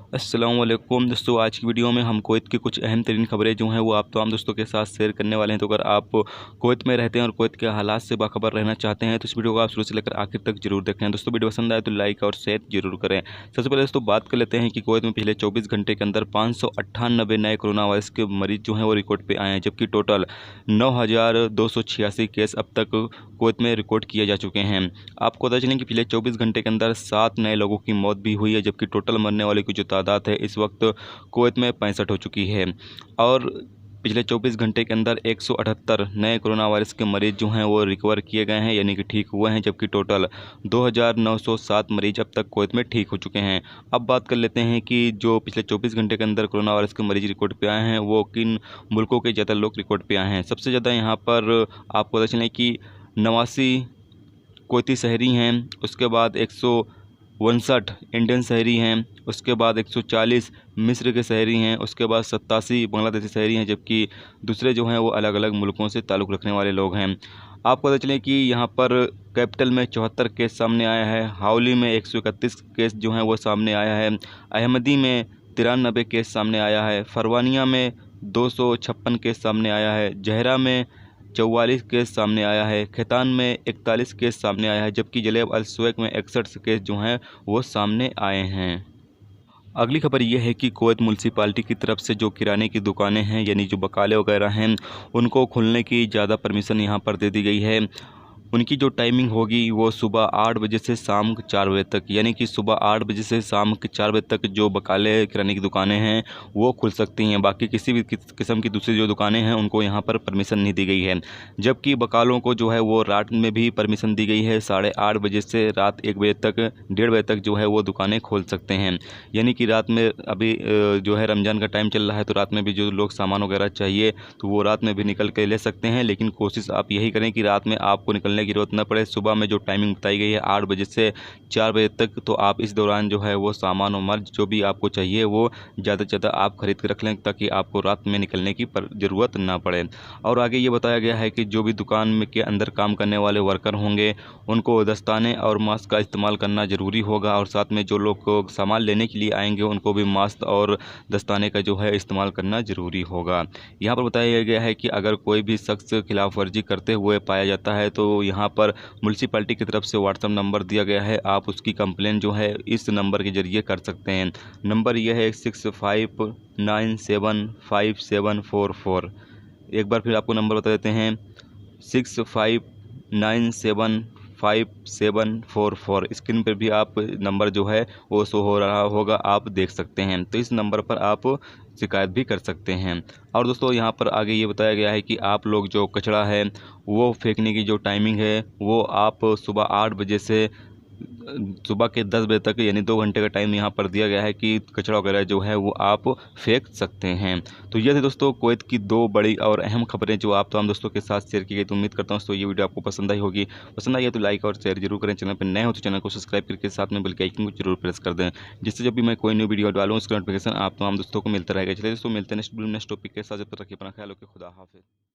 अस्सलामुअलैकुम दोस्तों, आज की वीडियो में हम कुवैत की कुछ अहम तरीन खबरें जो हैं वो आप तमाम दोस्तों के साथ शेयर करने वाले हैं। तो अगर आप कुवैत में रहते हैं और कुवैत के हालात से बाखबर रहना चाहते हैं तो इस वीडियो को आप शुरू से लेकर आखिर तक जरूर देखें। दोस्तों वीडियो पसंद आए तो लाइक और शेयर जरूर करें। सबसे पहले दोस्तों बात कर लेते हैं कि कुवैत में पिछले 24 घंटे के अंदर 598 नए कोरोना वायरस के मरीज जो हैं वो रिकॉर्ड पे आए हैं, जबकि टोटल 9,286 केस अब तक कुवैत में रिकॉर्ड किए जा चुके हैं। आपको पता चलें कि पिछले 24 घंटे के अंदर 7 नए लोगों की मौत भी हुई है, जबकि टोटल मरने वाले की जो तादाद है इस वक्त कुवैत में 65 हो चुकी है। और पिछले 24 घंटे के अंदर 178 नए कोरोना वायरस के मरीज जो हैं वो रिकवर किए गए हैं, यानी कि ठीक हुए हैं, जबकि टोटल 2,907 मरीज अब तक कुवैत में ठीक हो चुके हैं। अब बात कर लेते हैं कि जो पिछले 24 घंटे के अंदर कोरोना वायरस के मरीज रिकॉर्ड पे आए हैं वो किन मुल्कों के ज़्यादा लोग रिकॉर्ड पे आए हैं। सबसे ज़्यादा यहाँ पर आपको पता चलें कि 89 कुवैती शहरी हैं, उसके बाद 159 इंडियन शहरी हैं, उसके बाद 140 मिस्र के शहरी हैं, उसके बाद 87 बांग्लादेशी शहरी हैं, जबकि दूसरे जो हैं वो अलग अलग मुल्कों से ताल्लुक़ रखने वाले लोग हैं। आपको पता चलें कि यहाँ पर कैपिटल में 74 केस सामने आया है, हावली में 131 केस जो हैं वो सामने आया है, अहमदी में 93 केस सामने आया है, फरवानिया में 256 केस सामने आया है, जहरा में 44 केस सामने आया है, खैतान में 41 केस सामने आया है, जबकि जलेब अल सुवैक में 61 केस जो हैं वो सामने आए हैं। अगली खबर यह है कि कुवैत म्यूनसिपालिटी की तरफ से जो किराने की दुकानें हैं, यानी जो बकाले वगैरह हैं, उनको खुलने की ज़्यादा परमिशन यहाँ पर दे दी गई है। उनकी जो टाइमिंग होगी वो सुबह 8 बजे से शाम के 4 बजे तक, यानी कि सुबह 8 बजे से शाम के 4 बजे तक जो बकाले किराने की दुकानें हैं वो खुल सकती हैं। बाकी किसी भी किस्म की दूसरी जो दुकानें हैं उनको यहाँ पर परमिशन नहीं दी गई है। जबकि बकालों को जो है वो रात में भी परमिशन दी गई है, 8:30 बजे से रात 1 बजे तक, 1:30 बजे तक जो है वो दुकानें खोल सकते हैं। यानी कि रात में अभी जो है रमज़ान का टाइम चल रहा है, तो रात में भी जो लोग सामान वगैरह चाहिए तो वो रात में भी निकल के ले सकते हैं। लेकिन कोशिश आप यही करें कि रात में आपको निकलने की ज़रूरत न पड़े। सुबह में जो टाइमिंग बताई गई है 8 बजे से 4 बजे तक, तो आप इस दौरान जो है वो सामान और माल जो भी आपको चाहिए वो ज़्यादा से ज़्यादा आप खरीद कर रख लें, ताकि आपको रात में निकलने की ज़रूरत ना पड़े। और आगे ये बताया गया है कि जो भी दुकान में के अंदर काम करने वाले वर्कर होंगे उनको दस्ताने और मास्क का इस्तेमाल करना ज़रूरी होगा, और साथ में जो लोग सामान लेने के लिए आएंगे उनको भी मास्क और दस्ताने का जो है इस्तेमाल करना ज़रूरी होगा। यहाँ पर बताया गया है कि अगर कोई भी शख्स खिलाफ वर्जी करते हुए पाया जाता है तो यहाँ पर म्यूनसिपालिटी की तरफ से व्हाट्सएप नंबर दिया गया है, आप उसकी कंप्लेन जो है इस नंबर के ज़रिए कर सकते हैं। नंबर यह है 65975744। एक बार फिर आपको नंबर बता देते हैं, 65975744। स्क्रीन पर भी आप नंबर जो है वो शो हो रहा होगा, आप देख सकते हैं। तो इस नंबर पर आप शिकायत भी कर सकते हैं। और दोस्तों यहाँ पर आगे ये बताया गया है कि आप लोग जो कचरा है वो फेंकने की जो टाइमिंग है वो आप सुबह 8 बजे से सुबह के 10 बजे तक, यानी 2 घंटे का टाइम यहाँ पर दिया गया है कि कचरा वगैरह जो है वो आप फेंक सकते हैं। तो ये थे दोस्तों कुवैत की 2 बड़ी और अहम खबरें जो आप तमाम दोस्तों के साथ शेयर की गई। तो उम्मीद करता हूँ दोस्तों ये वीडियो आपको पसंद आई होगी। पसंद आई है तो लाइक और शेयर जरूर करें। चैनल पर नए हो तो चैनल को सब्सक्राइब करके साथ में बेल के आइकन को जरूर प्रेस कर दें, जिससे जब भी मैं कोई न्यू वीडियो डालूँ उसका नोटिफिकेशन आप तमाम दोस्तों को मिलता रहेगा। चलिए दोस्तों मिलते हैं नेक्स्ट टॉपिक के साथ। जब तक रखिए अपना ख्याल, ओके, खुदा हाफिज़।